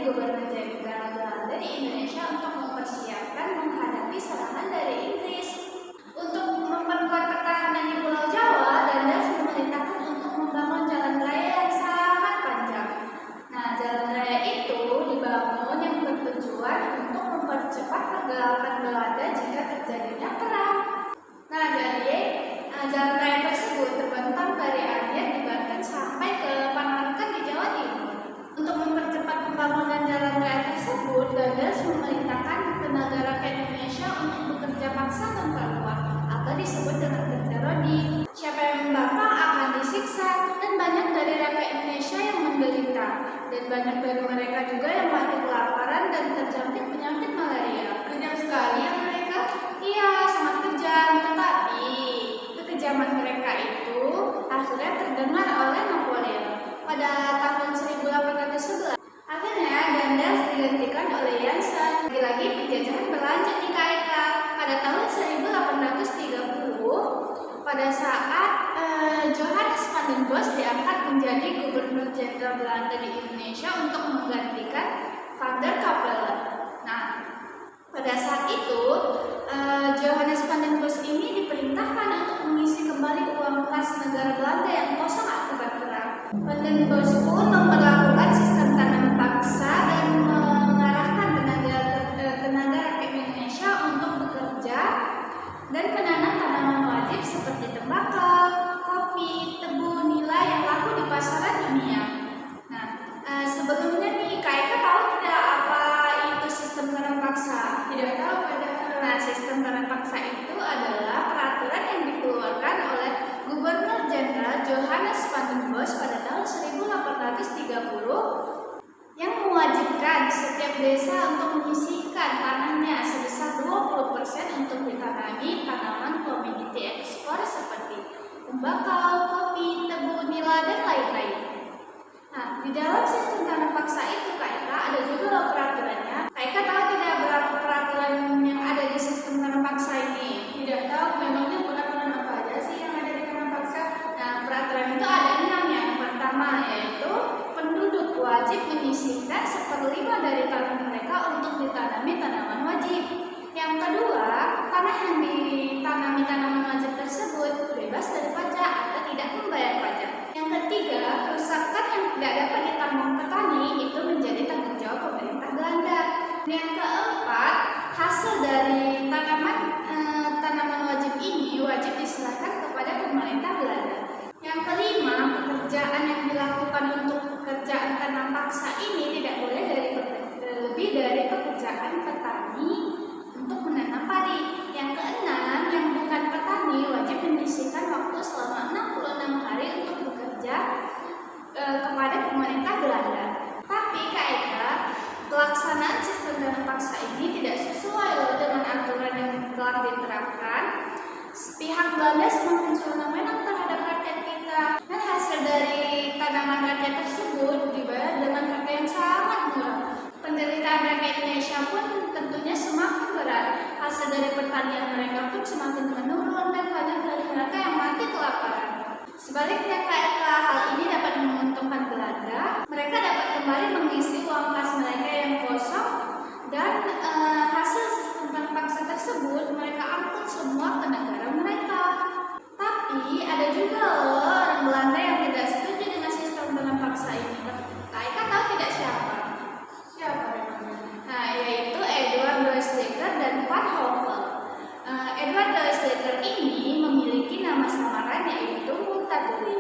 Gubernur Jenderal Belanda di Indonesia untuk mempersiapkan menghadapi serangan dari Inggris. Untuk memperkuat pertahanan di Pulau Jawa, Dandas memerintahkan untuk membangun jalan raya yang sangat panjang. Nah, jalan raya itu dibangun yang bertujuan untuk mempercepat pergerakan Belanda jika terjadinya perang. Nah, jadi jalan raya tersebut terbentang dari Anyer di Banten sampai ke Panarakan di Jawa Timur. Untuk mempercepat pembangunan jalan raya tersebut, Dandas memerintahkan tenaga rakyat Indonesia untuk bekerja paksa tanpa uang atau disebut dengan kerja rodi. Siapa yang membakar akan disiksa, dan banyak dari rakyat Indonesia yang menderita, dan banyak dari mereka juga yang mati kelaparan dan terjangkit penyakit malaria. Kejam sekali ya mereka. Iya, sangat kejam, tetapi kekejaman mereka itu akhirnya terdengar oleh Napoleon. Pada tahun 1811, akhirnya Dandas digantikan oleh Jansen. Lagi-lagi penjajahan berlanjut di KIK. Pada tahun 1830, pada saat Johannes van den Bosch diangkat menjadi Gubernur Jenderal Belanda di Indonesia untuk menggantikan Van der Capellen. Nah, pada saat itu Johannes van den Bosch ini diperintahkan untuk mengisi kembali uang kas negara Belanda yang kosong akibat perang. Van den Bosch pun memperlakukan sistem tanam paksa dan mengarahkan tenaga rakyat Indonesia untuk bekerja dan menanam tanaman wajib seperti tembakau, kopi, tebu, nila yang laku di pasaran dunia. Nah, sebelumnya nih KIK tahu tidak apa itu sistem tanam paksa? Tidak tahu padahal. Nah, sistem tanam paksa itu adalah peraturan yang dikeluarkan oleh Gubernur Jenderal Johannes van den Bosch pada tahun 1830 yang mewajibkan setiap desa untuk menyisihkan tanahnya sebesar 20% untuk ditanami tanaman komoditi ekspor seperti tembakau, kopi, tebu, nila, dan lain-lain. Nah, di dalam sistem tanam paksa itu KIK ada juga loh peraturannya. KIK tahu tidak berapa peraturan yang ada di sistem tanam paksa ini? Tidak tahu, memangnya peraturan apa aja sih yang ada di tanam paksa? Nah, peraturan itu ada 6. Yang pertama yaitu penduduk wajib menyisihkan 1/5 dari tanah mereka untuk ditanami tanaman wajib. Yang kedua, tanah yang ditanami tanaman wajib tersebut bebas dari pajak atau tidak membayar pajak. Yang ketiga, kerusakan yang tidak dapat ditanggung petani itu menjadi tanggung jawab pemerintah Belanda. Yang keempat, hasil dari tanaman wajib ini wajib diserahkan kepada pemerintah Belanda. Yang kelima, pekerjaan yang dilakukan untuk pekerjaan tanam paksa ini tidak boleh lebih dari pekerjaan petani untuk menanam padi. Yang keenam, yang bukan petani wajib menyisihkan waktu selama 66 hari untuk bekerja kepada pemerintah Belanda. Tapi KIK, pelaksanaan sistem tanam paksa ini tidak sesuai dengan aturan yang telah diterapkan. Pihak Belanda semakin sewenang-wenang terhadap rakyat kita, dan hasil dari tanaman rakyat tersebut dibayar dengan harga yang sangat murah. Penderitaan rakyat Indonesia pun tentunya semakin berat. Hasil dari pertanian mereka pun semakin menurun, dan banyak dari mereka yang mati kelaparan. Sebaliknya KIK, hal ini dapat menguntungkan Belanda. Mereka dapat kembali mengisi uang kas mereka yang kosong, dan hasil sistem tanam paksa tersebut mereka angkut semua ke negara mereka. Tapi ada juga loh orang Belanda yang tidak setuju dengan sistem tanam paksa ini. KIK tahu tidak siapa? Siapa memangnya? Nah, yaitu Edward Doesleker dan Van Hove. Edward Doesleker ini memiliki nama samaran yaitu Multatuli.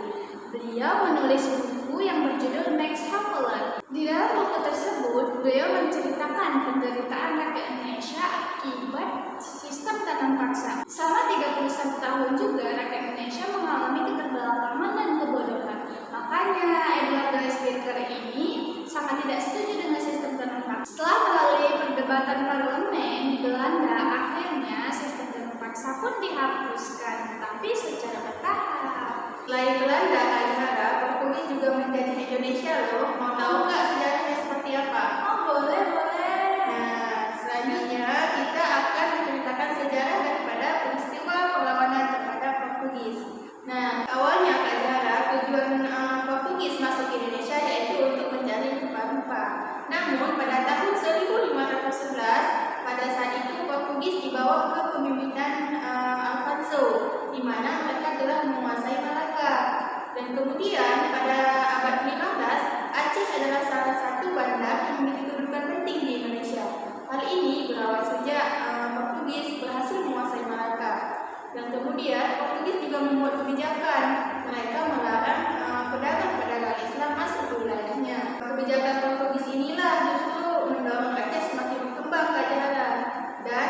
Beliau menulis buku yang berjudul Max Havelaar. Di dalam buku tersebut, beliau menceritakan penderitaan rakyat Indonesia akibat sistem tanam paksa. Selama 31 tahun juga rakyat Indonesia mengalami keterbelakangan dan kebodohan. Makanya Edward Doesleker ini sangat tidak setuju dengan sistem tanam paksa. Setelah melalui perdebatan parlemen di Belanda, akhirnya sistem tanam paksa pun dihapuskan, tapi secara bertahap. Selain Belanda, Azhara, Portugis juga menjajah Indonesia loh. Mau tahu nggak sejarahnya seperti apa? Oh, boleh. Nah, selanjutnya kita akan menceritakan sejarah daripada peristiwa perlawanan terhadap Portugis. Nah, awalnya Azhara, tujuan Portugis masuk ke Indonesia yaitu untuk mencari rempah-rempah. Namun pada tahun 1511 pada saat itu Portugis dibawa ke pemimpinan Alfonso, di mana mereka telah menguasai Malaka. Dan kemudian pada abad ke-15 Aceh adalah salah satu bandar yang memiliki kedudukan penting di Indonesia. Hal ini berawal sejak Portugis berhasil menguasai Malaka. Dan kemudian Portugis juga membuat kebijakan, mereka melarang pedagang-pedagang Islam masuk ke wilayahnya. Kebijakan Portugis inilah justru mendorong Aceh semakin berkembang ke ajaran. Dan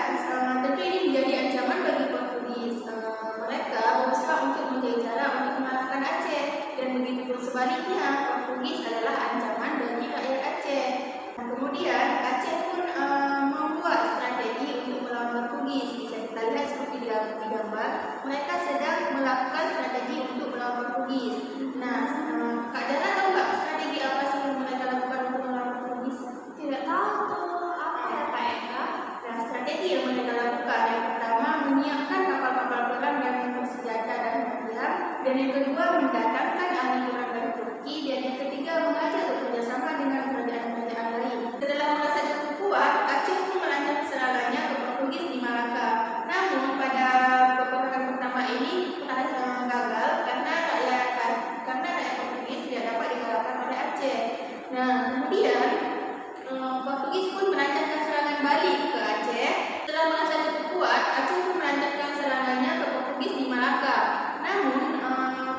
tentu ini menjadi ancaman bagi Portugis. Mereka berusaha untuk mencari cara untuk mengalahkan Aceh, dan begitu pun sebaliknya, Portugis adalah ancaman bagi rakyat Aceh. Dan kemudian Aceh pun membuat strategi untuk melawan Portugis. Bisa kita lihat seperti di gambar, mereka sedang melakukan strategi untuk melawan Portugis. Nah, Kak Dara tahu nggak strategi apa sih yang mereka lakukan untuk melawan Portugis? Tidak tahu tuh apa ya Kak Eka? Nah, strategi yang mereka lakukan yang pertama menyiapkan kapal-kapal perang yang bersenjata dan meriam, dan yang kedua mendatangkan ahli perang dari Turki, dan yang ketiga mengajak bekerjasama dengan kerajaan-kerajaan lain. Setelah merasa cukup kuat, Aceh pun merancang serangannya ke Portugis di Malaka. Namun pada peperangan pertama ini gagal karena rakyat Portugis tidak dapat dikalahkan oleh Aceh. Nah, kemudian Portugis pun merancangkan serangan balik ke Aceh. Setelah merasa cukup kuat, Aceh pun merancangkan serangannya ke Portugis di Malaka. Namun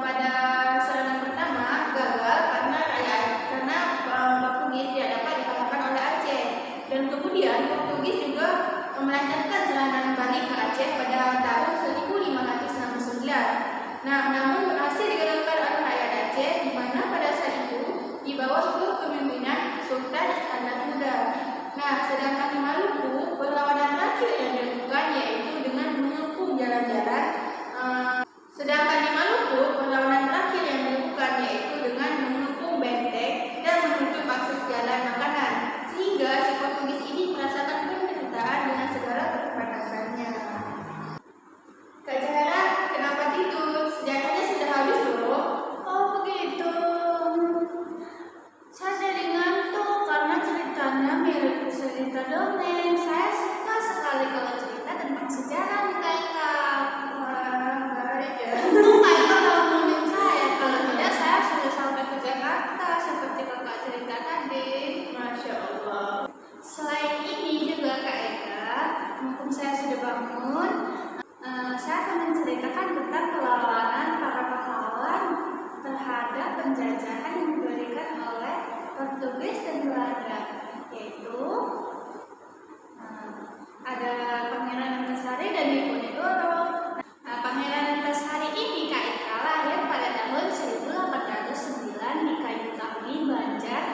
pada serangan pertama gagal karena Portugis tidak dapat dikalahkan oleh Aceh. Dan kemudian Portugis juga merancangkan serangan balik ke Aceh pada tahun 1569. Nah, namun berhasil digagalkan oleh rakyat Aceh, di mana pada saat itu dibawa ke kepemimpinan Sultan Iskandar Muda. Nah, sedangkan di Maluku, perlawanan terakhir yang dilakukan yaitu dengan mengepung jalan-jalan. benteng dan menutup akses jalan makanan, sehingga si Portugis ini merasakan penderitaan dengan segala keterbatasannya. Kak Zahra, kenapa tidur? Senjatanya sudah habis loh. Oh begitu. Saya jadi ngantuk karena ceritanya mirip cerita dongeng. Saya suka sekali kalau cerita tentang sejarah nih Kak Eka. Wah, menarik ya. Untung Kak Eka mau nemenin saya. Kalau tidak saya sudah sampai ke Jakarta seperti kakak cerita tadi. Masya Allah. Selain ini juga Kak Eka, mumpung saya sudah bangun, saya akan menceritakan tentang perlawanan para pahlawan terhadap penjajahan yang diberikan oleh Portugis dan Belanda, yaitu ada Pangeran Antasari dan Diponegoro. Pangeran Antasari ini Kak Eka lahir pada tahun 1809 di Kayukami, Banjar,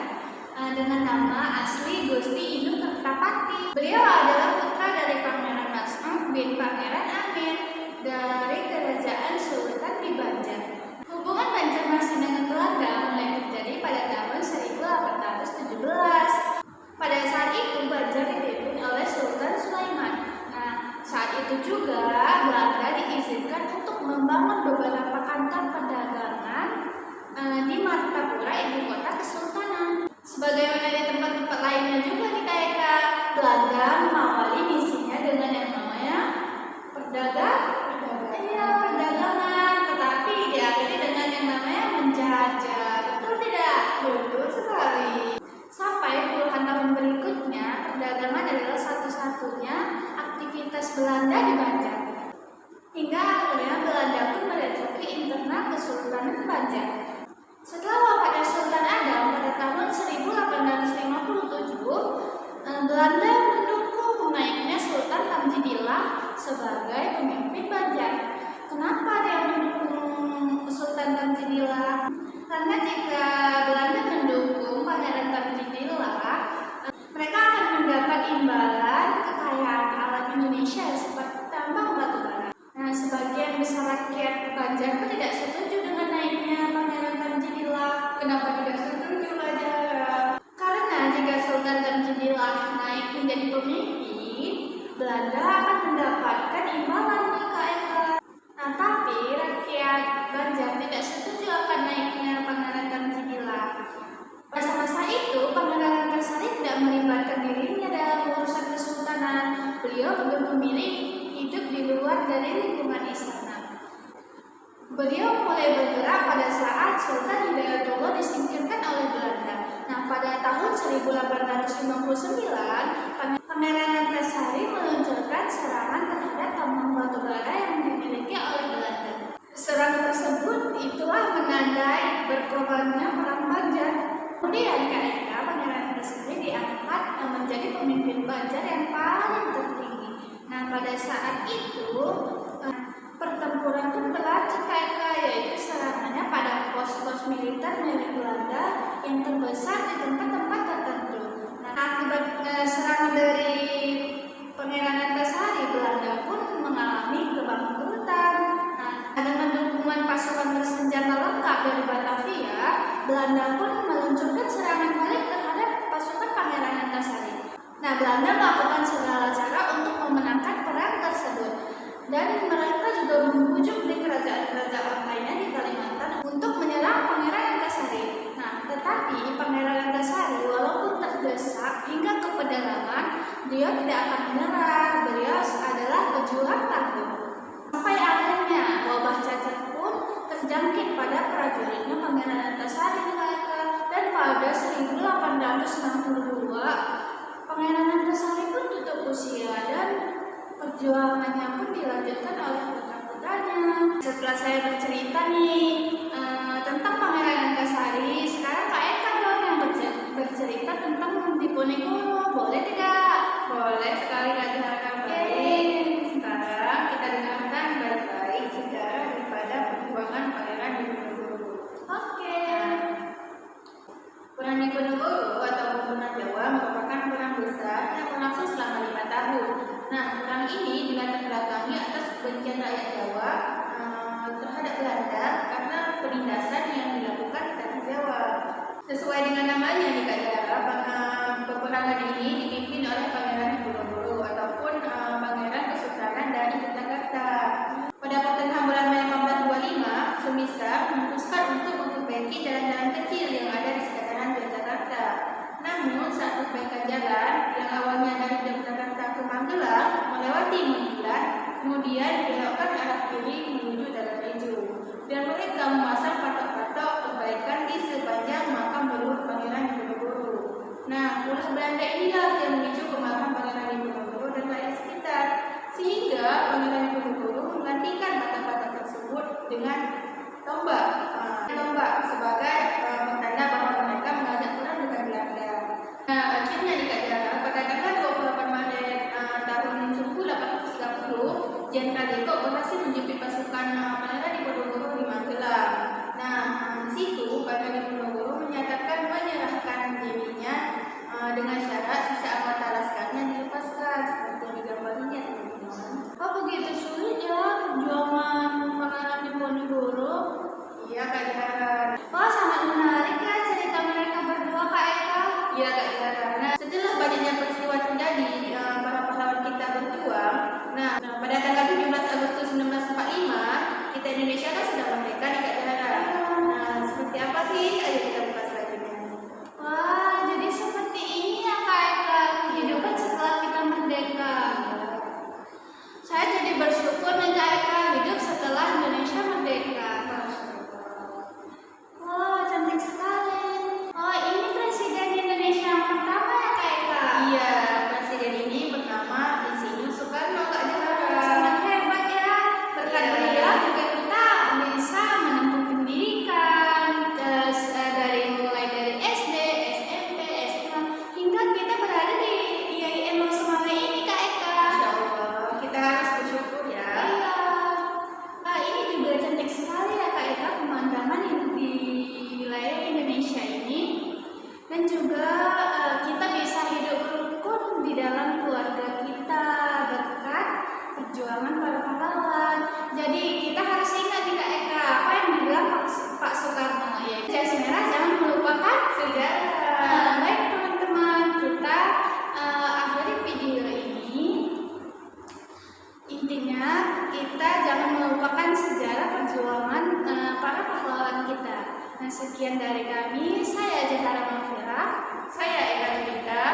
dengan nama asli Gusti Inu Kertapati. Beliau adalah putra dari Pangeran Mas'ud bin Pangeran Amir dari Kerajaan Sultan di Banjar. Hubungan Banjarmasin dengan Belanda mulai terjadi pada tahun 1817. Pada saat itu Banjar dipimpin oleh Sultan Sulaiman. Nah, saat itu juga Belanda diizinkan untuk membangun beberapa kantor perdagangan di Martapura, ibu kota kesultanan. Sebagaimana di tempat-tempat lainnya juga nih Kak Eka, Belanda mengawali misinya dengan yang namanya perdagangan, tetapi diakhiri dengan yang namanya menjajah. Betul tidak? Betul sekali. Sampai puluhan tahun berikutnya, perdagangan adalah satu-satunya aktivitas Belanda di Banjar. Hingga akhirnya Belanda pun menduduki internal Kesultanan Banjar. Setelah wafatnya Sultan Adam pada tahun 1857, Belanda mendukung naiknya Sultan Tamjidillah sebagai pemimpin Banjar. Kenapa dia mendukung Sultan Tamjidillah? Karena jika Belanda mendukung Pangeran Tamjidillah, mereka akan mendapat imbalan kekayaan alam Indonesia seperti tambang batu bara. Nah, sebagian besar rakyat Banjar pun tidak setuju dengan naiknya Pangeran Tamjidillah. Kenapa tidak setuju, Kak Zahra? Karena jika Sultan Tamjidillah naik menjadi pemimpin, Belanda akan mendapatkan imbalan nih Kak Eka. Nah, tapi rakyat Banjar tidak setuju akan naiknya Pangeran Tamjidillah. Pada masa itu, Pangeran Antasari memilih hidup di luar dari lingkungan istana. Beliau mulai bergerak pada saat Sultan Hidayatullah disingkirkan oleh Belanda. Nah, pada tahun 1859, Pangeran Antasari meluncurkan serangan terhadap tambang batubara yang dimiliki oleh Belanda. Serangan tersebut itulah menandai berkorbannya perang Banjar. Kemudian Pangeran Antasari diangkat menjadi pemimpin Banjar yang paling tertinggi. Nah, pada saat itu pertempuran pun berlanjut yaitu serangannya pada pos-pos militer milik Belanda yang terbesar di tempat-tempat tertentu. Nah, akibat serangan dari Pangeran Antasari, Belanda pun mengalami kebangkrutan. Nah, dengan dukungan pasukan bersenjata lengkap dari Batavia, Belanda pun meluncurkan serangan balik terhadap pasukan Pangeran Antasari. Nah, Belanda melakukan segala cara untuk memenangkan perang tersebut. Dan mereka juga membujuk di kerajaan-kerajaan lainnya di Kalimantan untuk menyerang Pangeran Antasari. Nah, tetapi Pangeran Antasari walaupun terdesak hingga ke pedalaman, dia tidak akan menyerah. Beliau adalah pejuang tangguh. Sampai akhirnya wabah cacat pun terjangkit pada prajuritnya Pangeran Antasari dan pada 1862 Pangeran Antasari pun tutup usia dan perjuangannya pun dilanjutkan oleh putra-putranya. Setelah saya bercerita nih tentang Pangeran Antasari, sekarang Kak Eka dong yang bercerita tentang Diponegoro. Boleh tidak? Boleh sekali lagi harapkan baik. Sekarang kita dengarkan baik-baik sejarah daripada perjuangan Pangeran Diponegoro. Oke. Perang Diponegoro atau Perang Jawa merupakan perang besar yang berlangsung selama 5 tahun. Nah, perang ini dilatar belakangi atas kebencian rakyat Jawa terhadap Belanda karena penindasan yang dilakukan di tanah Jawa. Sesuai dengan namanya nih Kak Dara, peperangan ini dipimpin oleh Pangeran Diponegoro ataupun Pangeran Kesultanan dari Yogyakarta. Pada pertengahan bulan Mei 1825, Sumisa memutuskan untuk memperbaiki jalan-jalan kecil yang ada di sekitaran Yogyakarta. Namun saat perbaikan jalan yang awalnya dari Yogyakarta ke Magelang melewati Muntilan, kemudian belokkan arah kiri menuju Jalan Rejo, dan mereka memasang patok-patok perbaikan di sepanjang makam leluhur Pangeran Diponegoro. Nah, ulah Belanda inilah yang memicu kemarahan Pangeran Diponegoro dan rakyat sekitar, sehingga Pangeran Diponegoro menggantikan patok-patok tersebut dengan tombak sebagai pertanda bahwa mereka mengajak perang dengan Belanda. Nah, akhirnya dikatakan pada tanggal 28 Maret tahun 1830, Jenderal Deko berhasil menjepit pasukan Pangeran Diponegoro di Magelang. Nah, di situ Pangeran Diponegoro menyatakan menyerahkan dirinya dengan syarat sisa anggota laskarnya dilepaskan seperti yang digambarinya teman-teman. Oh, begitu sulit ya perjuangan Pangeran Diponegoro. Iya Kak Dara. Wah, sangat menarik ya cerita mereka berdua, Kak Eka. Iya Kak Dara. Nah, setelah banyaknya peristiwa terjadi, para pahlawan kita berjuang. Nah, pada tanggal 17 Agustus 1945, kita Indonesia kan sudah merdeka nih Kak Dara. Nah, seperti apa sih? Ayo kita buka selanjutnya. Wah, jadi seperti ini ya Kak Eka kehidupan setelah kita merdeka. Saya jadi bersyukur nih Kak Eka hidup setelah Indonesia merdeka. Wah, cantik sekali. Oh, ini Presiden Indonesia yang pertama ya Kak Eka? Iya, presiden ini bernama Insinyur Soekarno Kak Dara. Sangat hebat ya. Berkat beliau juga kita bisa menempuh pendidikan dari mulai dari SD, SMP, SMA hingga kita berada di IAIN Loksmawe ini Kak Eka. Insya Allah, kita harus bersyukur ya. Iya. Nah, ini juga cantik sekali ya Kak Eka pemandangan yang di wilayah Indonesia ini, dan juga kita bisa hidup rukun di dalam keluarga kita berkat perjuangan para pahlawan. Jadi kita harus ingat nih Kak Eka apa yang dibilang Pak Soekarno, yaitu jas merah jangan melupakan sejarah. Baik teman-teman, kita akhiri video ini. Intinya kita jangan melupakan sejarah perjuangan para pahlawan kita. Nah, sekian dari kami. Saya Jahara Mafira. Saya Eka Judika.